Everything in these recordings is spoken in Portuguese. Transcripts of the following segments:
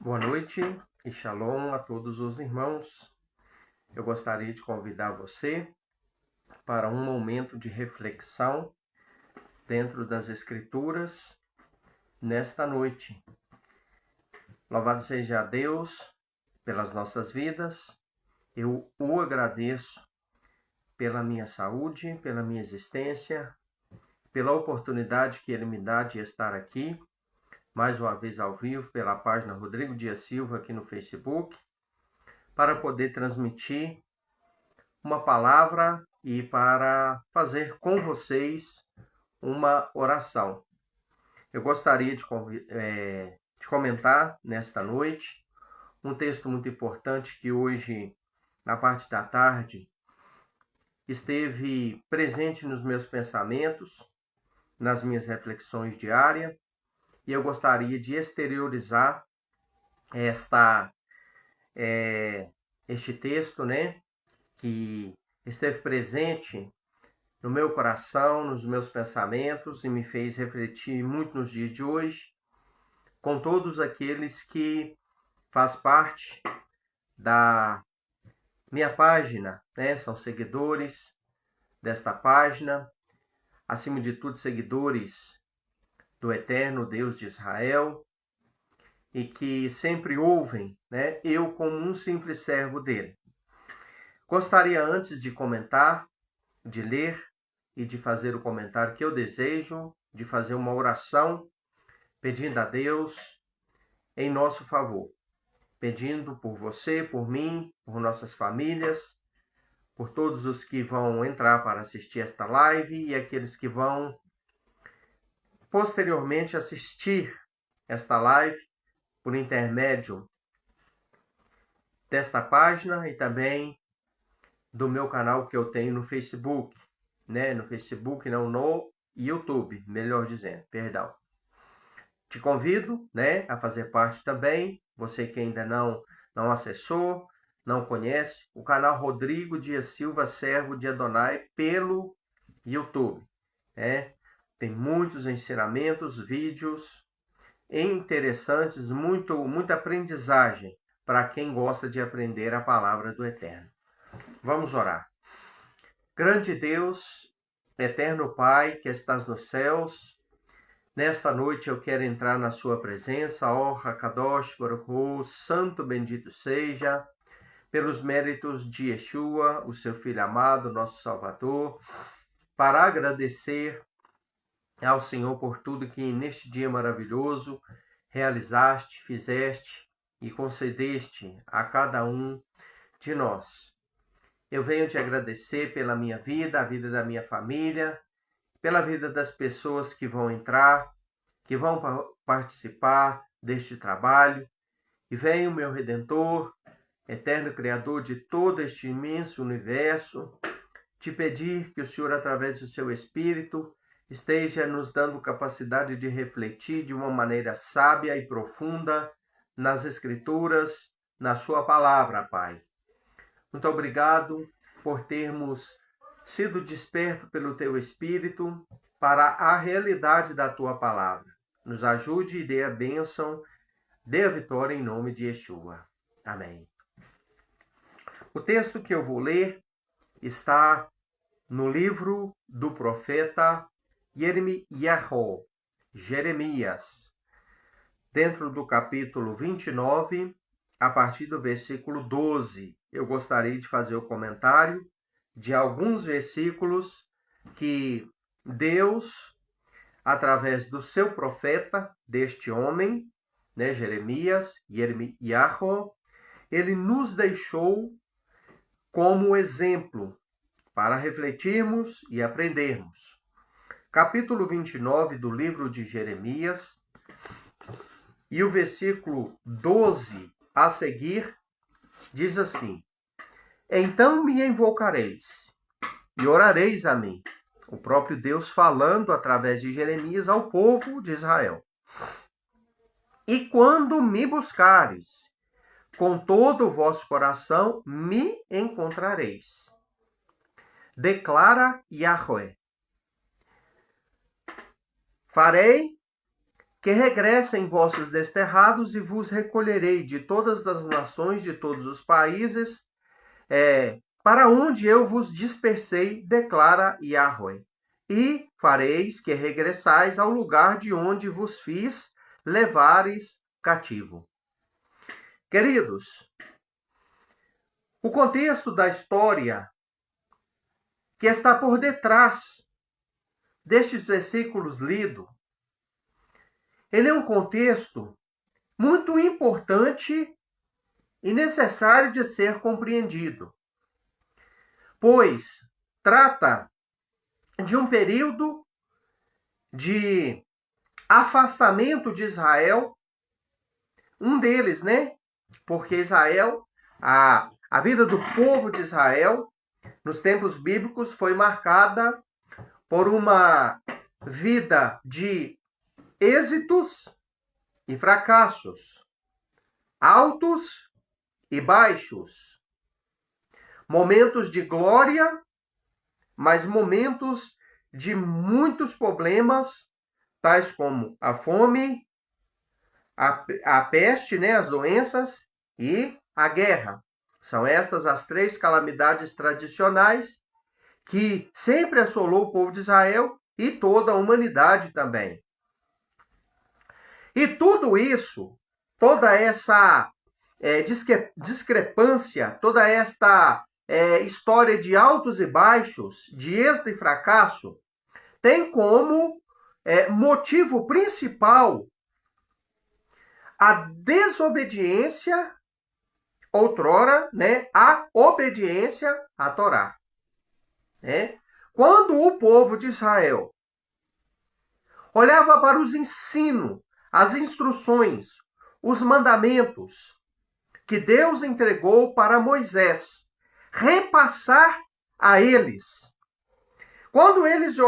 Boa noite e shalom a todos os irmãos. Eu gostaria de convidar você para um momento de reflexão dentro das Escrituras nesta noite. Louvado seja Deus pelas nossas vidas. Eu o agradeço pela minha saúde, pela minha existência, pela oportunidade que Ele me dá de estar aqui, mais uma vez ao vivo, pela página Rodrigo Dias Silva aqui no Facebook, para poder transmitir uma palavra e para fazer com vocês uma oração. Eu gostaria de comentar nesta noite um texto muito importante que hoje, na parte da tarde, esteve presente nos meus pensamentos, nas minhas reflexões diárias, e eu gostaria de exteriorizar este texto, que esteve presente no meu coração, nos meus pensamentos e me fez refletir muito nos dias de hoje, com todos aqueles que faz parte da minha página, são seguidores desta página, acima de tudo seguidores do eterno Deus de Israel, e que sempre ouvem, eu como um simples servo dele. Gostaria, antes de comentar, de ler e de fazer o comentário que eu desejo, de fazer uma oração pedindo a Deus em nosso favor, pedindo por você, por mim, por nossas famílias, por todos os que vão entrar para assistir esta live e aqueles que vão posteriormente assistir esta live por intermédio desta página e também do meu canal que eu tenho no Facebook, no Facebook, não, no YouTube, melhor dizendo, perdão. Te convido, a fazer parte também, você que ainda não acessou, não conhece, o canal Rodrigo Dias Silva, servo de Adonai, pelo YouTube. Tem muitos ensinamentos, vídeos interessantes, muita aprendizagem para quem gosta de aprender a palavra do Eterno. Vamos orar. Grande Deus, eterno Pai que estás nos céus, nesta noite eu quero entrar na sua presença, ó Hakadosh Baruch Hu, santo bendito seja, pelos méritos de Yeshua, o seu Filho amado, nosso Salvador, para agradecer ao Senhor por tudo que neste dia maravilhoso realizaste, fizeste e concedeste a cada um de nós. Eu venho te agradecer pela minha vida, a vida da minha família, pela vida das pessoas que vão entrar, que vão participar deste trabalho. E venho, meu Redentor, eterno Criador de todo este imenso universo, te pedir que o Senhor, através do seu Espírito, esteja nos dando capacidade de refletir de uma maneira sábia e profunda nas Escrituras, na sua palavra, Pai. Muito obrigado por termos sido desperto pelo teu Espírito para a realidade da tua palavra. Nos ajude e dê a bênção, dê a vitória em nome de Yeshua. Amém. O texto que eu vou ler está no livro do profeta Jeremias, dentro do capítulo 29, a partir do versículo 12. Eu gostaria de fazer o comentário de alguns versículos que Deus, através do seu profeta, deste homem, Jeremias, ele nos deixou como exemplo para refletirmos e aprendermos. Capítulo 29 do livro de Jeremias, e o versículo 12 a seguir, diz assim: Então me invocareis e orareis a mim, o próprio Deus falando através de Jeremias ao povo de Israel. E quando me buscares com todo o vosso coração, me encontrareis. Declara Yahweh. Farei que regressem vossos desterrados e vos recolherei de todas as nações, de todos os países, para onde eu vos dispersei, declara Yahweh. E fareis que regressais ao lugar de onde vos fiz levares cativo. Queridos, o contexto da história que está por detrás destes versículos lidos, ele é um contexto muito importante e necessário de ser compreendido, pois trata de um período de afastamento de Israel, um deles, né? Porque Israel, a vida do povo de Israel, nos tempos bíblicos, foi marcada por uma vida de êxitos e fracassos, altos e baixos, momentos de glória, mas momentos de muitos problemas, tais como a fome, a peste, né, as doenças e a guerra. São estas as três calamidades tradicionais que sempre assolou o povo de Israel e toda a humanidade também. E tudo isso, toda essa discrepância, toda esta história de altos e baixos, de êxito e fracasso, tem como motivo principal a desobediência, outrora, né, a obediência à Torá. Quando o povo de Israel olhava para os ensinos, as instruções, os mandamentos que Deus entregou para Moisés, repassar a eles. Quando eles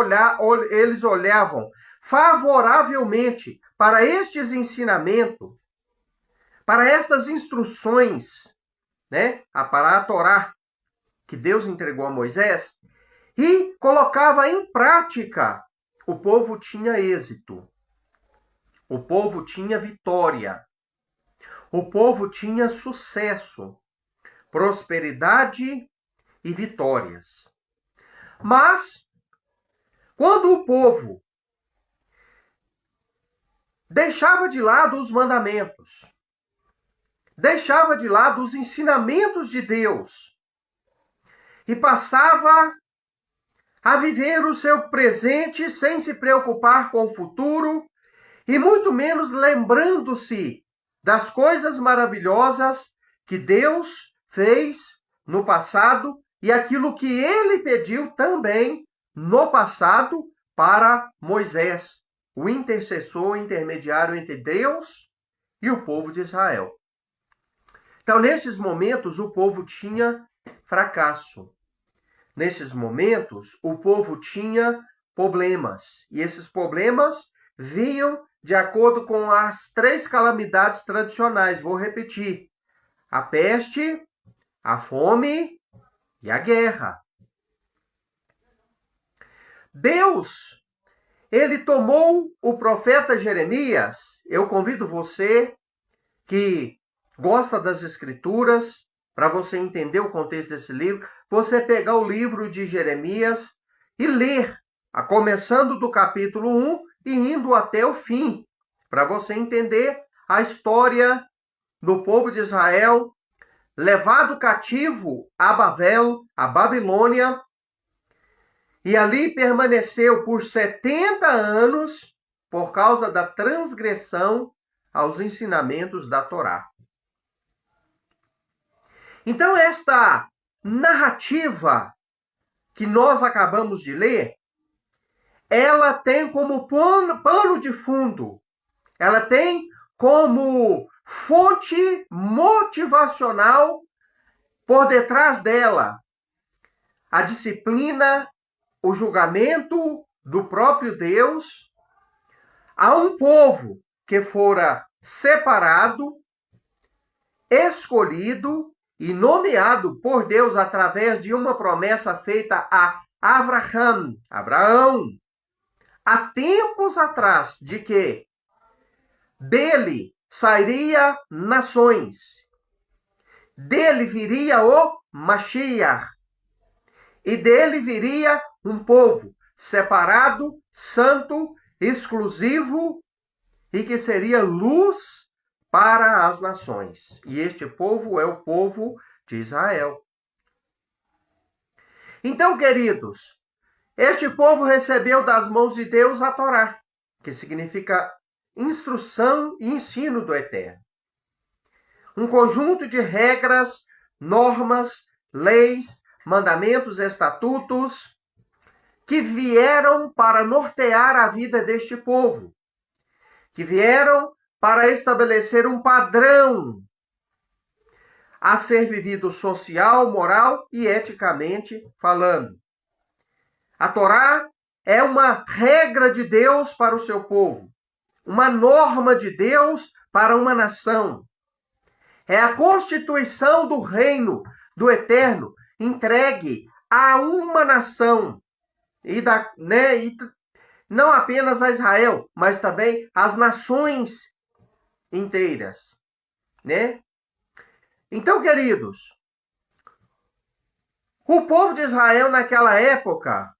olhavam favoravelmente para estes ensinamentos, para estas instruções, né, para a Torá que Deus entregou a Moisés, e colocava em prática, o povo tinha êxito, o povo tinha vitória, o povo tinha sucesso, prosperidade e vitórias. Mas, quando o povo deixava de lado os mandamentos, deixava de lado os ensinamentos de Deus e passava a viver o seu presente sem se preocupar com o futuro e muito menos lembrando-se das coisas maravilhosas que Deus fez no passado e aquilo que ele pediu também no passado para Moisés, o intercessor, o intermediário entre Deus e o povo de Israel. Então, nesses momentos, o povo tinha fracasso. Nesses momentos, o povo tinha problemas. E esses problemas vinham de acordo com as três calamidades tradicionais. Vou repetir: a peste, a fome e a guerra. Deus, ele tomou o profeta Jeremias. Eu convido você que gosta das Escrituras, para você entender o contexto desse livro, você pegar o livro de Jeremias e ler, começando do capítulo 1 e indo até o fim, para você entender a história do povo de Israel levado cativo a Babel, a Babilônia, e ali permaneceu por 70 anos por causa da transgressão aos ensinamentos da Torá. Então, esta narrativa que nós acabamos de ler, ela tem como pano de fundo, ela tem como fonte motivacional por detrás dela a disciplina, o julgamento do próprio Deus a um povo que fora separado, escolhido e nomeado por Deus através de uma promessa feita a Abraão, há tempos atrás, de que Dele sairia nações. Dele viria o Mashiach. E dele viria um povo separado, santo, exclusivo e que seria luz para as nações. E este povo é o povo de Israel. Então, queridos, este povo recebeu das mãos de Deus a Torá, que significa instrução e ensino do Eterno. Um conjunto de regras, normas, leis, mandamentos, estatutos, que vieram para nortear a vida deste povo, que vieram para estabelecer um padrão a ser vivido social, moral e eticamente falando. A Torá é uma regra de Deus para o seu povo, uma norma de Deus para uma nação. É a constituição do reino do Eterno entregue a uma nação e não apenas a Israel, mas também as nações inteiras, né? Então, queridos, o povo de Israel naquela época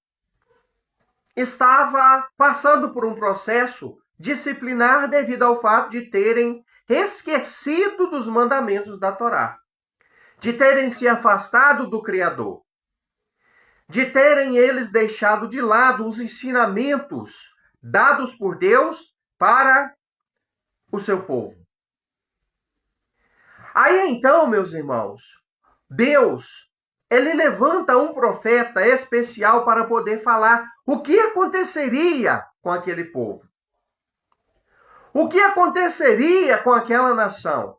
estava passando por um processo disciplinar devido ao fato de terem esquecido dos mandamentos da Torá, de terem se afastado do Criador, de terem eles deixado de lado os ensinamentos dados por Deus para o seu povo. Aí então, meus irmãos, Deus, ele levanta um profeta especial para poder falar o que aconteceria com aquele povo. O que aconteceria com aquela nação?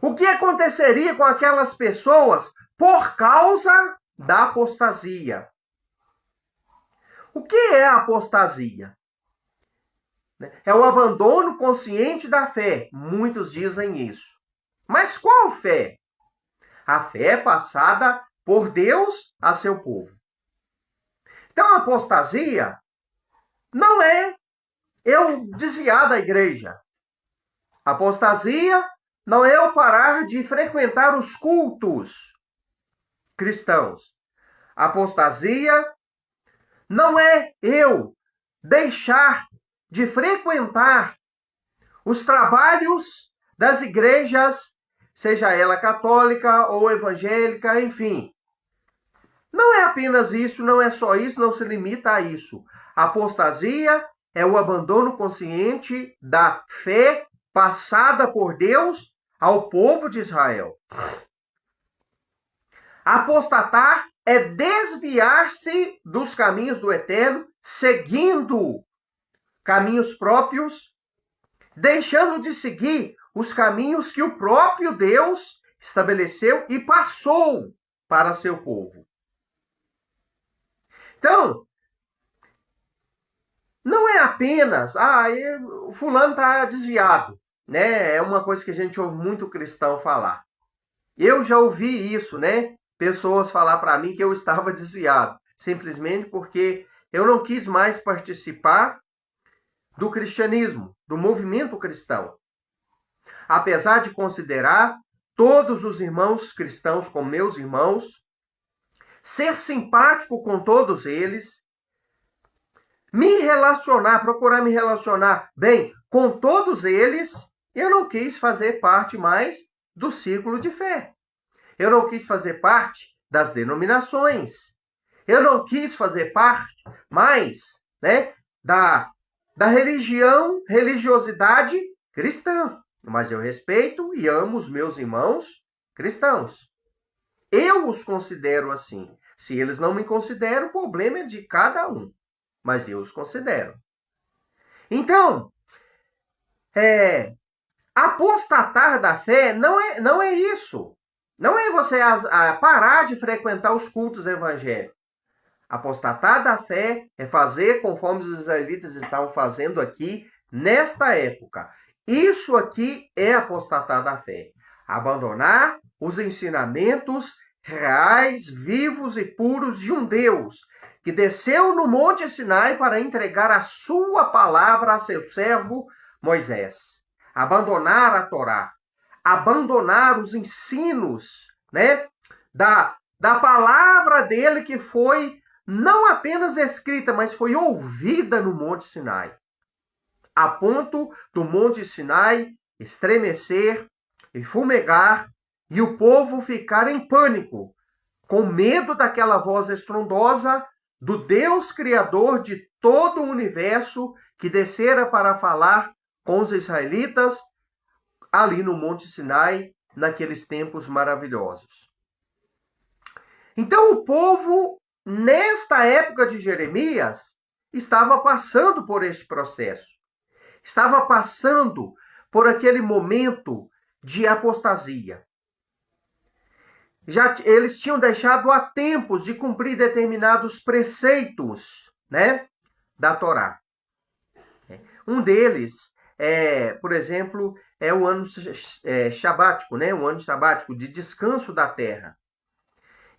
O que aconteceria com aquelas pessoas por causa da apostasia? O que é a apostasia? É o abandono consciente da fé. Muitos dizem isso. Mas qual fé? A fé passada por Deus a seu povo. Então, a apostasia não é eu desviar da igreja. A apostasia não é eu parar de frequentar os cultos cristãos. A apostasia não é eu deixar de frequentar os trabalhos das igrejas, seja ela católica ou evangélica, enfim. Não é apenas isso, não é só isso, não se limita a isso. A apostasia é o abandono consciente da fé passada por Deus ao povo de Israel. Apostatar é desviar-se dos caminhos do Eterno, seguindo caminhos próprios, deixando de seguir os caminhos que o próprio Deus estabeleceu e passou para seu povo. Então, não é apenas, o fulano está desviado, né? É uma coisa que a gente ouve muito cristão falar. Eu já ouvi isso, né? Pessoas falar para mim que eu estava desviado, simplesmente porque eu não quis mais participar do cristianismo, do movimento cristão. Apesar de considerar todos os irmãos cristãos como meus irmãos, ser simpático com todos eles, procurar me relacionar bem com todos eles, eu não quis fazer parte mais do círculo de fé. Eu não quis fazer parte das denominações. Eu não quis fazer parte mais, né, da religiosidade cristã. Mas eu respeito e amo os meus irmãos cristãos. Eu os considero assim. Se eles não me consideram, o problema é de cada um. Mas eu os considero. Então, apostatar da fé não é isso. Não é você parar de frequentar os cultos evangélicos. Apostatar da fé é fazer conforme os israelitas estavam fazendo aqui nesta época. Isso aqui é apostatar da fé. Abandonar os ensinamentos reais, vivos e puros de um Deus que desceu no Monte Sinai para entregar a sua palavra a seu servo Moisés. Abandonar a Torá. Abandonar os ensinos, né? Da palavra dele que foi não apenas escrita, mas foi ouvida no Monte Sinai. A ponto do Monte Sinai estremecer e fumegar e o povo ficar em pânico, com medo daquela voz estrondosa do Deus Criador de todo o universo que descera para falar com os israelitas ali no Monte Sinai, naqueles tempos maravilhosos. Então o povo, nesta época de Jeremias, estava passando por este processo. Estava passando por aquele momento de apostasia. Já eles tinham deixado há tempos de cumprir determinados preceitos, né, da Torá. Um deles por exemplo, é o ano sabático, né, um ano sabático de descanso da terra.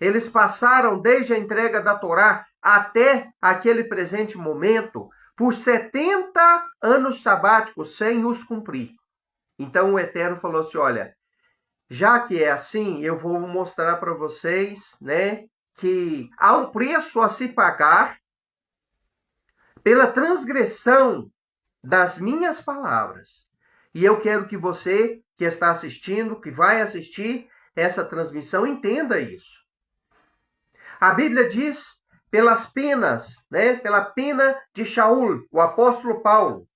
Eles passaram desde a entrega da Torá até aquele presente momento por 70 anos sabáticos sem os cumprir. Então o Eterno falou assim, olha, já que é assim, eu vou mostrar para vocês, né, que há um preço a se pagar pela transgressão das minhas palavras. E eu quero que você que está assistindo, que vai assistir essa transmissão, entenda isso. A Bíblia diz pelas penas, né, pela pena de Shaul, o apóstolo Paulo,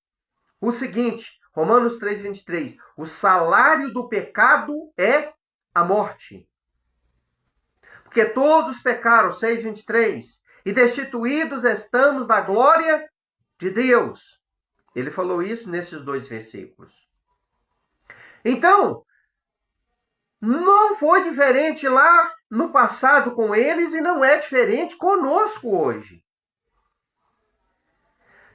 o seguinte, Romanos 3:23, o salário do pecado é a morte. Porque todos pecaram, 6:23, e destituídos estamos da glória de Deus. Ele falou isso nesses 2 versículos. Então, não foi diferente lá no passado com eles e não é diferente conosco hoje.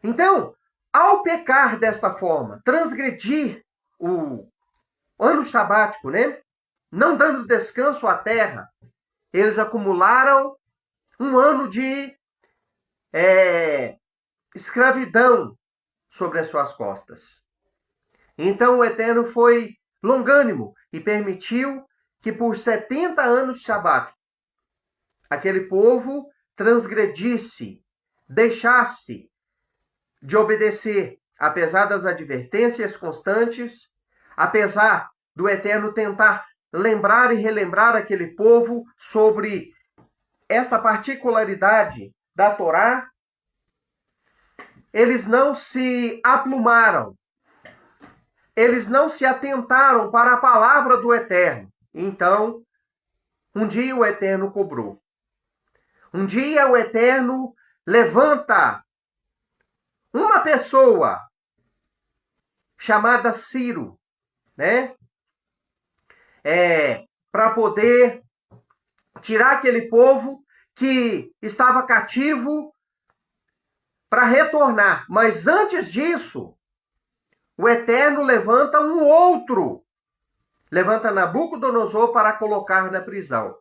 Então, ao pecar desta forma, transgredir o ano sabático, né? Não dando descanso à terra, eles acumularam um ano de escravidão sobre as suas costas. Então o Eterno foi longânimo e permitiu que por 70 anos sabáticos aquele povo transgredisse, deixasse de obedecer, apesar das advertências constantes, apesar do Eterno tentar lembrar e relembrar aquele povo sobre esta particularidade da Torá, eles não se aplumaram, eles não se atentaram para a palavra do Eterno. Então, um dia o Eterno cobrou. Um dia o Eterno levanta uma pessoa chamada Ciro, né? Para poder tirar aquele povo que estava cativo para retornar. Mas antes disso, o Eterno levanta um outro. Levanta Nabucodonosor para colocar na prisão.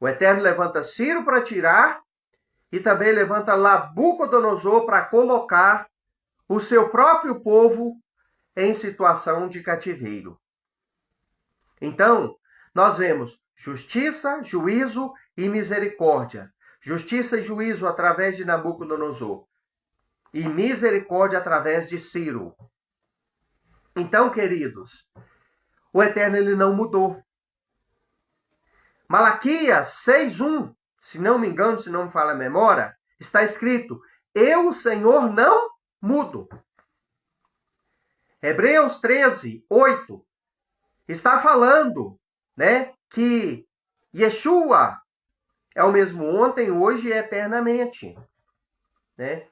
O Eterno levanta Ciro para tirar e também levanta Nabucodonosor para colocar o seu próprio povo em situação de cativeiro. Então, nós vemos justiça, juízo e misericórdia. Justiça e juízo através de Nabucodonosor. E misericórdia através de Ciro. Então, queridos, o Eterno ele não mudou. Malaquias 6:1, se não me engano, se não me falha a memória, está escrito: eu, o Senhor, não mudo. Hebreus 13:8 está falando, né, que Yeshua é o mesmo ontem, hoje e eternamente, né?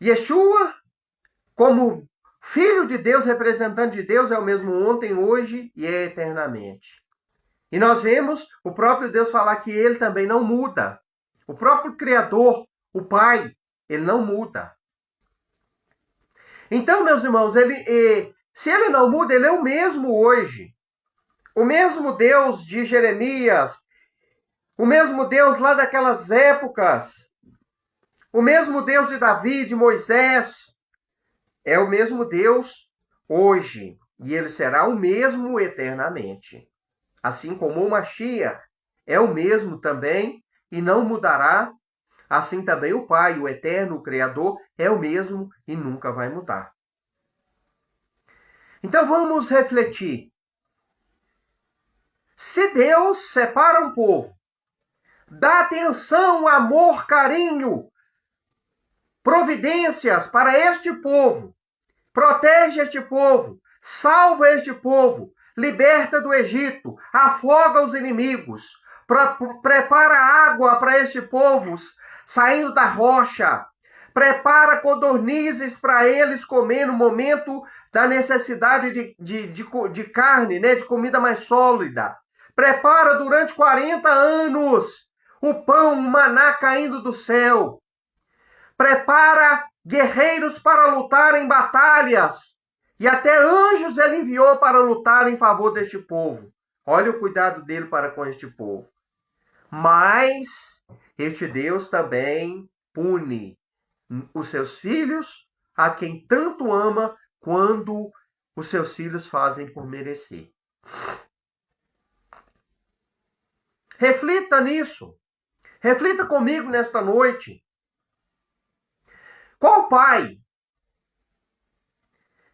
Yeshua, como Filho de Deus, representante de Deus, é o mesmo ontem, hoje e eternamente. E nós vemos o próprio Deus falar que ele também não muda. O próprio Criador, o Pai, ele não muda. Então, meus irmãos, se ele não muda, ele é o mesmo hoje. O mesmo Deus de Jeremias, o mesmo Deus lá daquelas épocas, o mesmo Deus de Davi, de Moisés, é o mesmo Deus hoje, e ele será o mesmo eternamente. Assim como o Mashiach é o mesmo também e não mudará, assim também o Pai, o eterno, o Criador, é o mesmo e nunca vai mudar. Então vamos refletir. Se Deus separa um povo, dá atenção, amor, carinho, providências para este povo, protege este povo, salva este povo, liberta do Egito, afoga os inimigos, prepara água para este povo saindo da rocha, prepara codornizes para eles comer no momento da necessidade de carne, né, de comida mais sólida. Prepara durante 40 anos o pão, o maná caindo do céu. Prepara guerreiros para lutar em batalhas. E até anjos ele enviou para lutar em favor deste povo. Olha o cuidado dele para com este povo. Mas este Deus também pune os seus filhos, a quem tanto ama, quando os seus filhos fazem por merecer. Reflita nisso. Reflita comigo nesta noite. Qual pai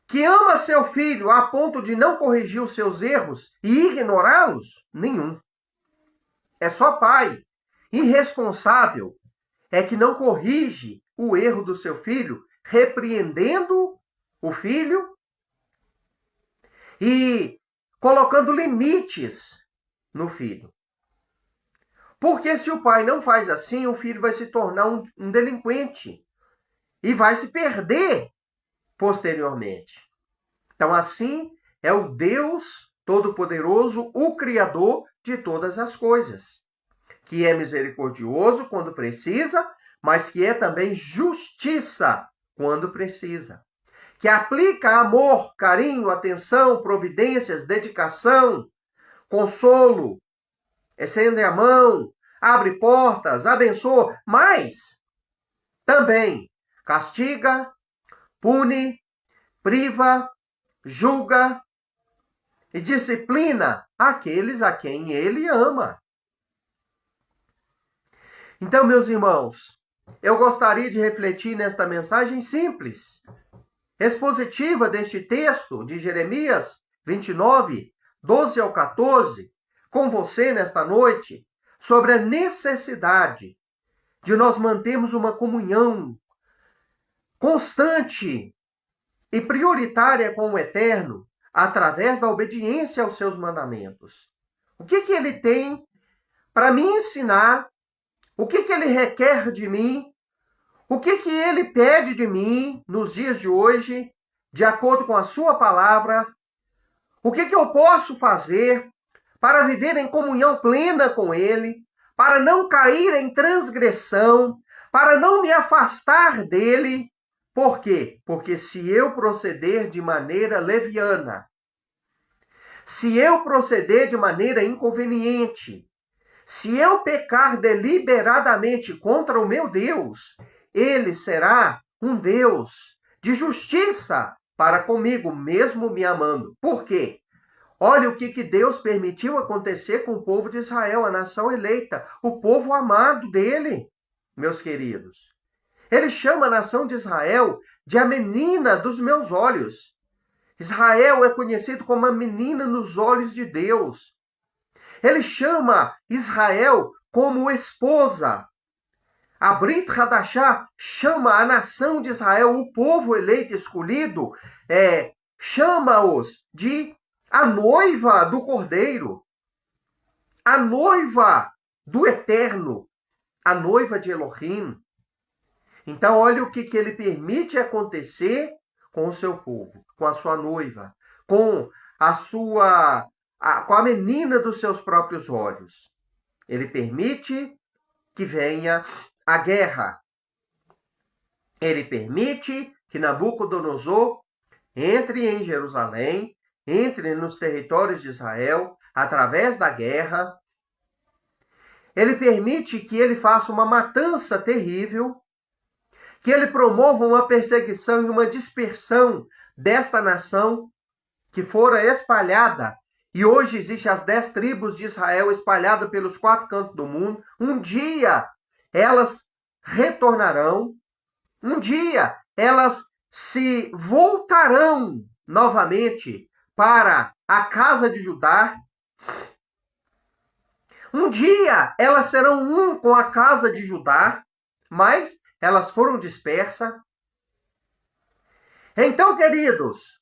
que ama seu filho a ponto de não corrigir os seus erros e ignorá-los? Nenhum. É só pai irresponsável é que não corrige o erro do seu filho, repreendendo o filho e colocando limites no filho. Porque se o pai não faz assim, o filho vai se tornar um delinquente e vai se perder posteriormente. Então, assim é o Deus Todo-Poderoso, o Criador de todas as coisas, que é misericordioso quando precisa, mas que é também justiça quando precisa. Que aplica amor, carinho, atenção, providências, dedicação, consolo, estende a mão, abre portas, abençoa, mas também castiga, pune, priva, julga e disciplina aqueles a quem ele ama. Então, meus irmãos, eu gostaria de refletir nesta mensagem simples, expositiva deste texto de Jeremias 29, 12 ao 14, com você nesta noite, sobre a necessidade de nós mantermos uma comunhão constante e prioritária com o Eterno através da obediência aos seus mandamentos. O que ele tem para me ensinar? O que ele requer de mim? O que ele pede de mim nos dias de hoje, de acordo com a sua palavra? O que eu posso fazer para viver em comunhão plena com ele, para não cair em transgressão, para não me afastar dele? Por quê? Porque se eu proceder de maneira leviana, se eu proceder de maneira inconveniente, se eu pecar deliberadamente contra o meu Deus, ele será um Deus de justiça para comigo, mesmo me amando. Por quê? Olha o que Deus permitiu acontecer com o povo de Israel, a nação eleita, o povo amado dele, meus queridos. Ele chama a nação de Israel de a menina dos meus olhos. Israel é conhecido como a menina nos olhos de Deus. Ele chama Israel como esposa. A Brit Hadashah chama a nação de Israel, o povo eleito escolhido, chama-os de a noiva do Cordeiro, a noiva do Eterno, a noiva de Elohim. Então, olha o que ele permite acontecer com o seu povo, com a sua noiva, com a menina dos seus próprios olhos. Ele permite que venha a guerra. Ele permite que Nabucodonosor entre em Jerusalém, entre nos territórios de Israel, através da guerra. Ele permite que ele faça uma matança terrível, que ele promova uma perseguição e uma dispersão desta nação que fora espalhada, e hoje existem as 10 tribos de Israel espalhadas pelos 4 cantos do mundo. Um dia elas retornarão, um dia elas se voltarão novamente para a casa de Judá. Um dia elas serão um com a casa de Judá, mas elas foram dispersas. Então, queridos,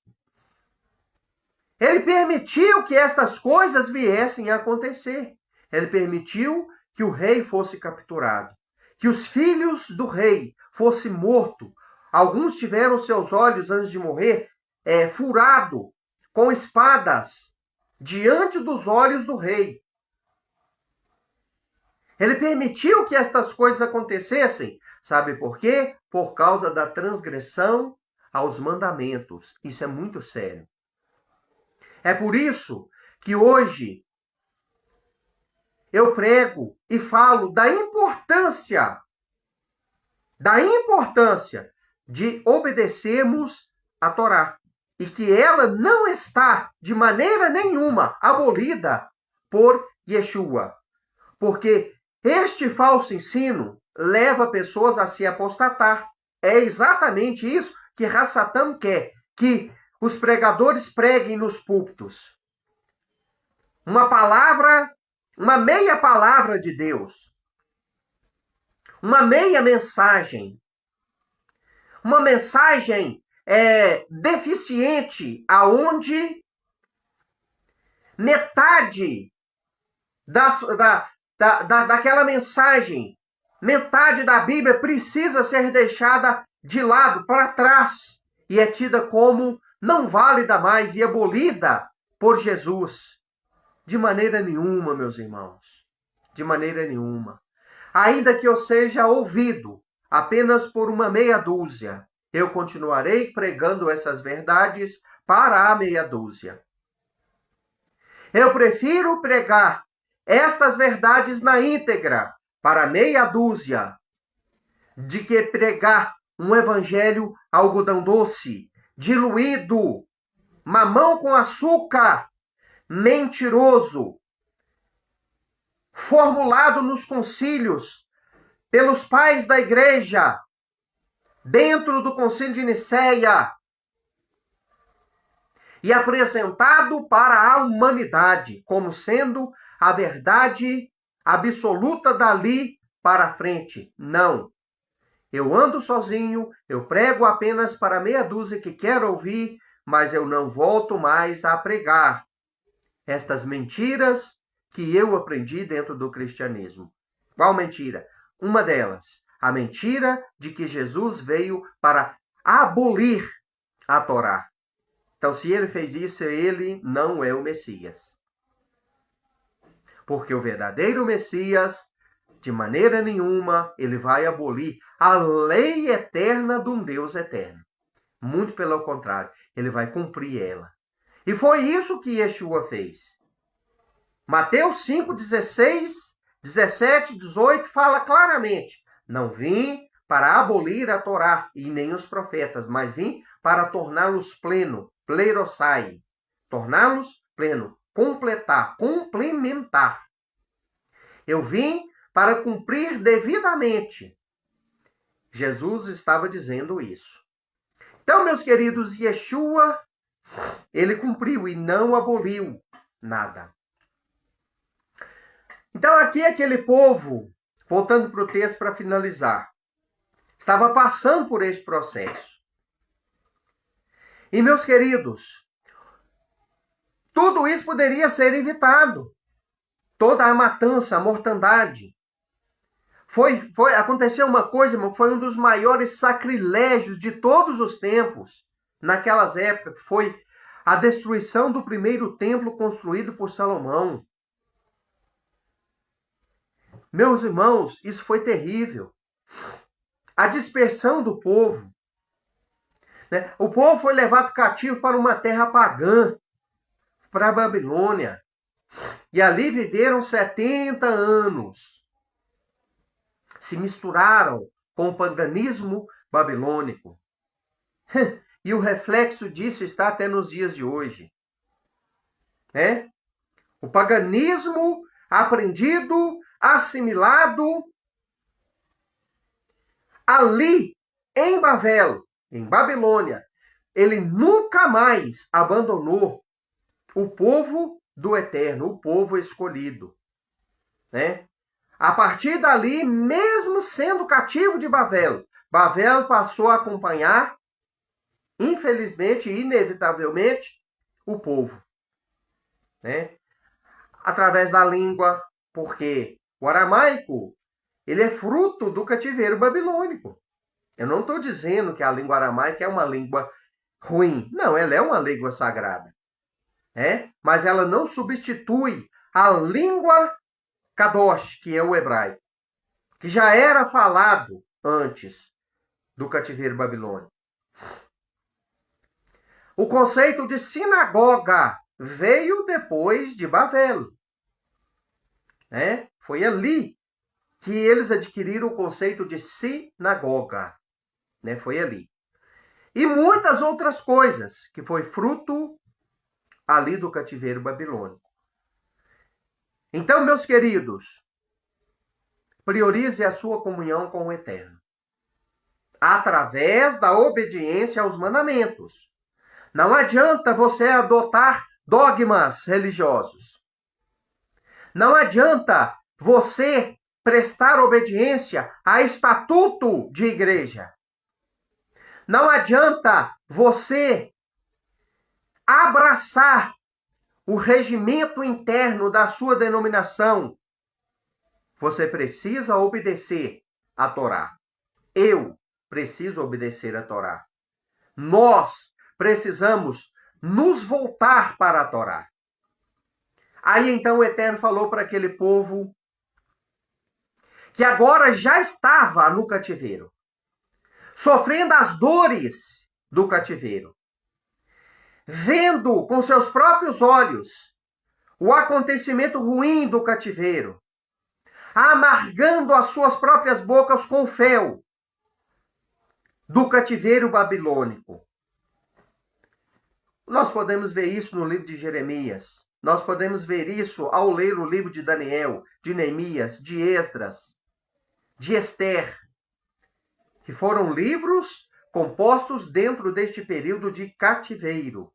ele permitiu que estas coisas viessem a acontecer. Ele permitiu que o rei fosse capturado, que os filhos do rei fossem mortos. Alguns tiveram seus olhos, antes de morrer, furado com espadas diante dos olhos do rei. Ele permitiu que estas coisas acontecessem. Sabe por quê? Por causa da transgressão aos mandamentos. Isso é muito sério. É por isso que hoje eu prego e falo da importância de obedecermos a Torá. E que ela não está de maneira nenhuma abolida por Yeshua. Porque este falso ensino leva pessoas a se apostatar. É exatamente isso que Hassatam quer, que os pregadores preguem nos púlpitos. Uma palavra, uma meia palavra de Deus. Uma meia mensagem. Uma mensagem deficiente, aonde metade daquela mensagem, metade da Bíblia precisa ser deixada de lado, para trás, e é tida como não válida mais e abolida por Jesus. De maneira nenhuma, meus irmãos. De maneira nenhuma. Ainda que eu seja ouvido apenas por uma meia dúzia, eu continuarei pregando essas verdades para a meia dúzia. Eu prefiro pregar estas verdades na íntegra para a meia dúzia, de que pregar um evangelho algodão doce, diluído, mamão com açúcar, mentiroso, formulado nos concílios pelos pais da igreja, dentro do concílio de Nicéia, e apresentado para a humanidade como sendo a verdade absoluta dali para frente. Não. Eu ando sozinho, eu prego apenas para meia dúzia que quer ouvir, mas eu não volto mais a pregar estas mentiras que eu aprendi dentro do cristianismo. Qual mentira? Uma delas, a mentira de que Jesus veio para abolir a Torá. Então, se ele fez isso, ele não é o Messias. Porque o verdadeiro Messias, de maneira nenhuma, ele vai abolir a lei eterna de um Deus eterno. Muito pelo contrário, ele vai cumprir ela. E foi isso que Yeshua fez. Mateus 5, 16, 17, 18 fala claramente: não vim para abolir a Torá e nem os profetas, mas vim para torná-los pleno, plerosai, torná-los pleno, completar, complementar. Eu vim para cumprir devidamente. Jesus estava dizendo isso. Então, meus queridos, Yeshua, ele cumpriu e não aboliu nada. Então, aqui aquele povo, voltando para o texto para finalizar, estava passando por esse processo. E, meus queridos, tudo isso poderia ser evitado. Toda a matança, a mortandade. Aconteceu uma coisa, irmão, que foi um dos maiores sacrilégios de todos os tempos, naquelas épocas, que foi a destruição do primeiro templo construído por Salomão. Meus irmãos, isso foi terrível. A dispersão do povo. Né? O povo foi levado cativo para uma terra pagã, para a Babilônia. E ali viveram 70 anos. Se misturaram com o paganismo babilônico. E o reflexo disso está até nos dias de hoje. Né? O paganismo aprendido, assimilado ali em Babel, em Babilônia, ele nunca mais abandonou o povo do Eterno, o povo escolhido. Né? A partir dali, mesmo sendo cativo de Babel, Babel passou a acompanhar, infelizmente e inevitavelmente, o povo. Né? Através da língua, porque o aramaico ele é fruto do cativeiro babilônico. Eu não estou dizendo que a língua aramaica é uma língua ruim. Não, ela é uma língua sagrada. Né? Mas ela não substitui a língua Kadosh, que é o hebraico, que já era falado antes do cativeiro babilônico. O conceito de sinagoga veio depois de Babel. Né? Foi ali que eles adquiriram o conceito de sinagoga. Né? Foi ali. E muitas outras coisas que foi fruto ali do cativeiro babilônico. Então, meus queridos, priorize a sua comunhão com o Eterno, através da obediência aos mandamentos. Não adianta você adotar dogmas religiosos. Não adianta você prestar obediência a estatuto de igreja. Não adianta você abraçar o regimento interno da sua denominação. Você precisa obedecer a Torá. Eu preciso obedecer a Torá. Nós precisamos nos voltar para a Torá. Aí então o Eterno falou para aquele povo que agora já estava no cativeiro, sofrendo as dores do cativeiro, vendo com seus próprios olhos o acontecimento ruim do cativeiro, amargando as suas próprias bocas com o fel do cativeiro babilônico. Nós podemos ver isso no livro de Jeremias. Nós podemos ver isso ao ler o livro de Daniel, de Neemias, de Esdras, de Esther, que foram livros compostos dentro deste período de cativeiro.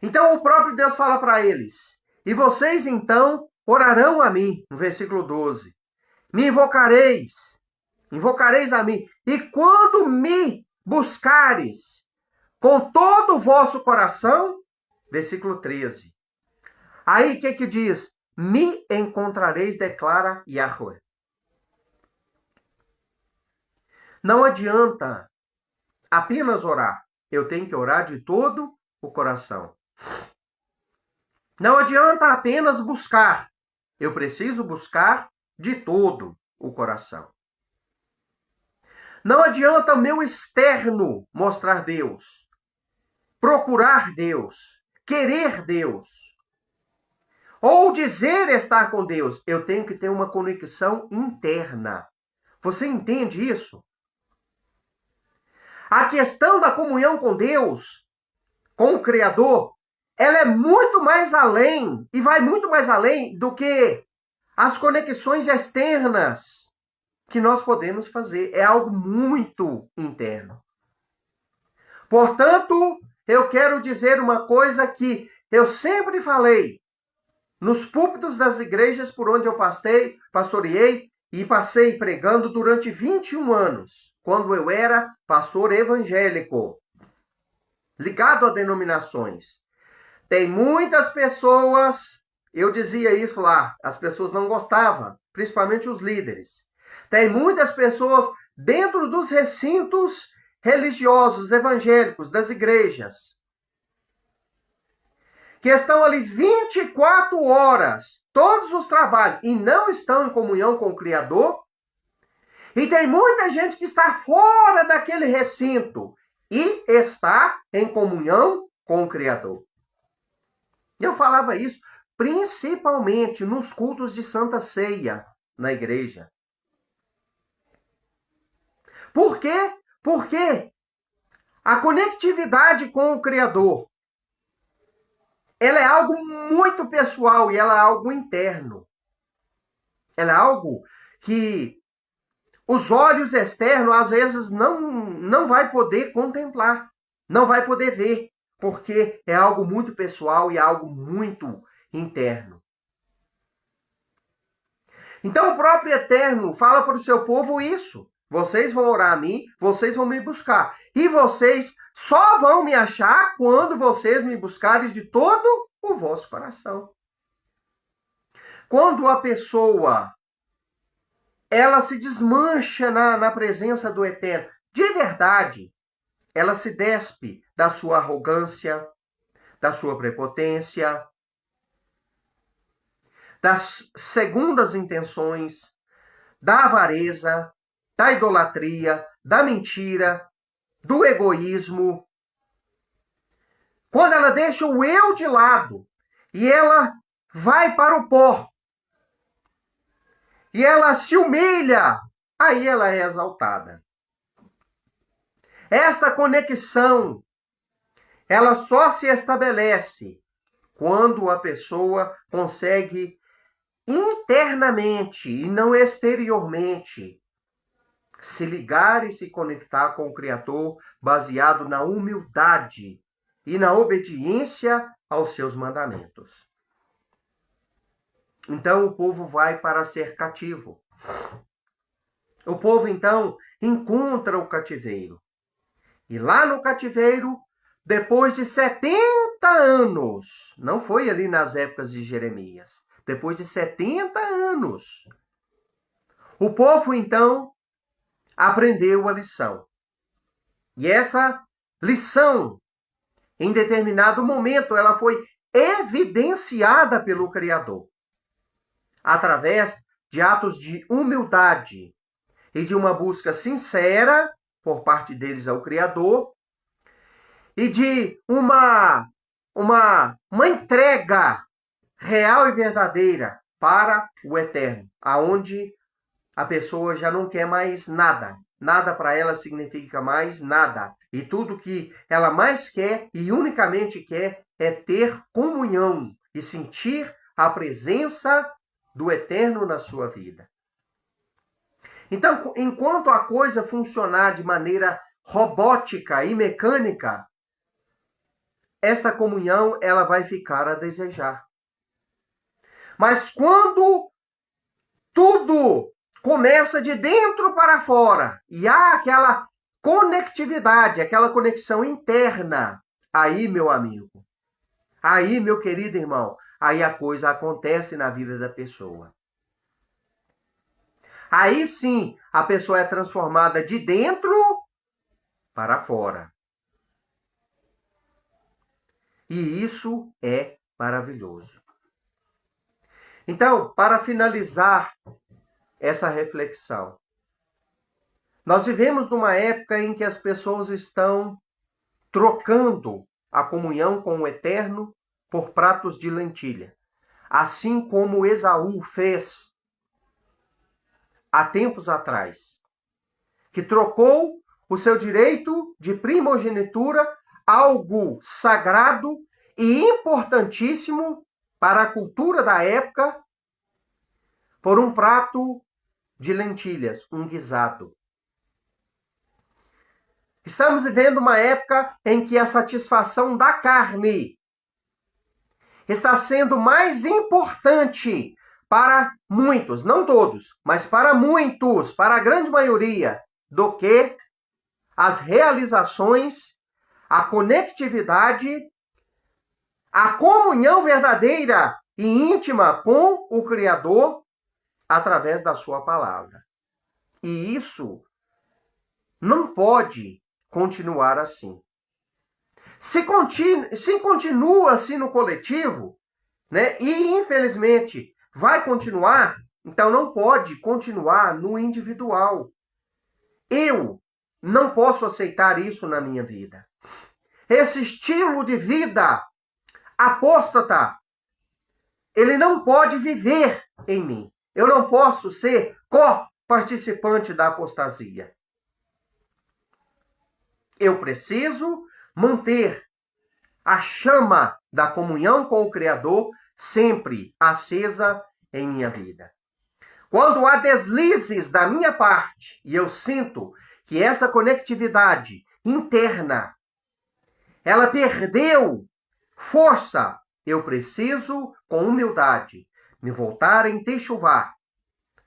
Então o próprio Deus fala para eles: e vocês então orarão a mim, no versículo 12. Me invocareis a mim, e quando me buscares com todo o vosso coração, versículo 13. Aí o que diz? Me encontrareis, declara Yahweh. Não adianta apenas orar. Eu tenho que orar de todo o coração. Não adianta apenas buscar. Eu preciso buscar de todo o coração. Não adianta o meu externo mostrar Deus, procurar Deus, querer Deus, ou dizer estar com Deus. Eu tenho que ter uma conexão interna. Você entende isso? A questão da comunhão com Deus, com o Criador, ela é muito mais além, e vai muito mais além do que as conexões externas que nós podemos fazer. É algo muito interno. Portanto, eu quero dizer uma coisa que eu sempre falei nos púlpitos das igrejas por onde eu pastoreei e passei pregando durante 21 anos, quando eu era pastor evangélico, ligado a denominações. Tem muitas pessoas, eu dizia isso lá, as pessoas não gostavam, principalmente os líderes. Tem muitas pessoas dentro dos recintos religiosos, evangélicos, das igrejas, que estão ali 24 horas, todos os trabalhos, e não estão em comunhão com o Criador. E tem muita gente que está fora daquele recinto e está em comunhão com o Criador. Eu falava isso principalmente nos cultos de Santa Ceia na igreja. Por quê? Porque a conectividade com o Criador, ela é algo muito pessoal e ela é algo interno. Ela é algo que os olhos externos, às vezes, não vai poder contemplar, não vai poder ver, porque é algo muito pessoal e algo muito interno. Então, o próprio Eterno fala para o seu povo isso. Vocês vão orar a mim, vocês vão me buscar. E vocês só vão me achar quando vocês me buscarem de todo o vosso coração. Quando a pessoa ela se desmancha na presença do Eterno, de verdade, ela se despe da sua arrogância, da sua prepotência, das segundas intenções, da avareza, da idolatria, da mentira, do egoísmo. Quando ela deixa o eu de lado e ela vai para o pó, e ela se humilha, aí ela é exaltada. Esta conexão, ela só se estabelece quando a pessoa consegue internamente e não exteriormente se ligar e se conectar com o Criador baseado na humildade e na obediência aos seus mandamentos. Então o povo vai para ser cativo. O povo então encontra o cativeiro. E lá no cativeiro, depois de 70 anos, não foi ali nas épocas de Jeremias, depois de 70 anos, o povo então aprendeu a lição. E essa lição, em determinado momento, ela foi evidenciada pelo Criador, através de atos de humildade e de uma busca sincera por parte deles ao Criador e de uma entrega real e verdadeira para o Eterno, aonde a pessoa já não quer mais nada. Nada para ela significa mais nada. E tudo que ela mais quer e unicamente quer é ter comunhão e sentir a presença do Eterno na sua vida. Então, enquanto a coisa funcionar de maneira robótica e mecânica, esta comunhão ela vai ficar a desejar. Mas quando tudo começa de dentro para fora e há aquela conectividade, aquela conexão interna, aí, meu amigo, aí, meu querido irmão, aí a coisa acontece na vida da pessoa. Aí sim, a pessoa é transformada de dentro para fora. E isso é maravilhoso. Então, para finalizar essa reflexão, nós vivemos numa época em que as pessoas estão trocando a comunhão com o Eterno por pratos de lentilha, assim como Esaú fez há tempos atrás, que trocou o seu direito de primogenitura, algo sagrado e importantíssimo para a cultura da época, por um prato de lentilhas, um guisado. Estamos vivendo uma época em que a satisfação da carne está sendo mais importante para muitos, não todos, mas para muitos, para a grande maioria, do que as realizações, a conectividade, a comunhão verdadeira e íntima com o Criador através da sua palavra. E isso não pode continuar assim. Se continua assim no coletivo, né, e infelizmente vai continuar, então não pode continuar no individual. Eu não posso aceitar isso na minha vida. Esse estilo de vida apóstata, ele não pode viver em mim. Eu não posso ser co-participante da apostasia. Eu preciso manter a chama da comunhão com o Criador sempre acesa em minha vida. Quando há deslizes da minha parte e eu sinto que essa conectividade interna ela perdeu força, eu preciso, com humildade, me voltar em techuvá,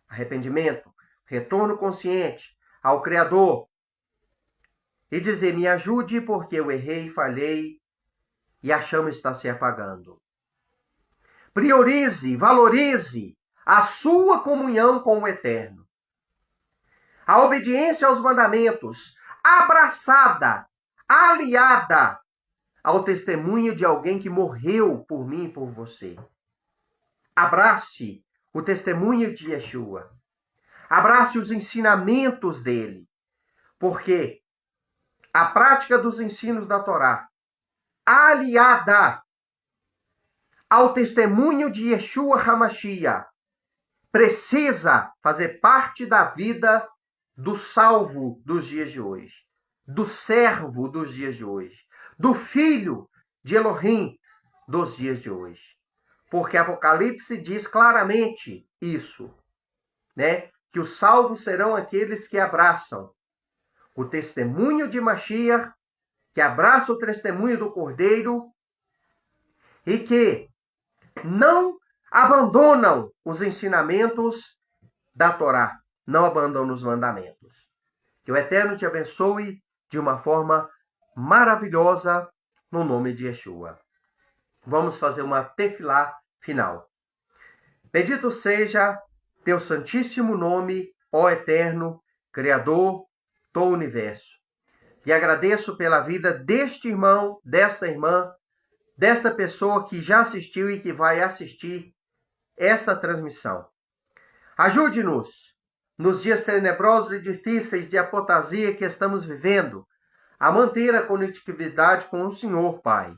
arrependimento, retorno consciente ao Criador e dizer: me ajude porque eu errei, falhei e a chama está se apagando. Priorize, valorize a sua comunhão com o Eterno. A obediência aos mandamentos, abraçada, aliada ao testemunho de alguém que morreu por mim e por você. Abrace o testemunho de Yeshua. Abrace os ensinamentos dele. Porque a prática dos ensinos da Torá, aliada ao testemunho de Yeshua HaMashiach, precisa fazer parte da vida do salvo dos dias de hoje, do servo dos dias de hoje, do filho de Elohim dos dias de hoje. Porque Apocalipse diz claramente isso, né? Que os salvos serão aqueles que abraçam o testemunho de Mashiach, que abraçam o testemunho do Cordeiro e que não abandonam os ensinamentos da Torá, não abandonam os mandamentos. Que o Eterno te abençoe de uma forma maravilhosa no nome de Yeshua. Vamos fazer uma tefilá final. Bendito seja teu santíssimo nome, ó Eterno, Criador do universo. E agradeço pela vida deste irmão, desta irmã, desta pessoa que já assistiu e que vai assistir esta transmissão. Ajude-nos, nos dias tenebrosos e difíceis de apostasia que estamos vivendo, a manter a conectividade com o Senhor, Pai.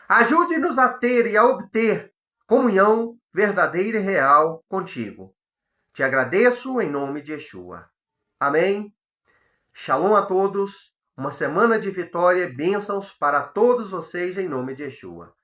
Ajude-nos a ter e a obter comunhão verdadeira e real contigo. Te agradeço em nome de Yeshua. Amém. Shalom a todos. Uma semana de vitória e bênçãos para todos vocês em nome de Yeshua.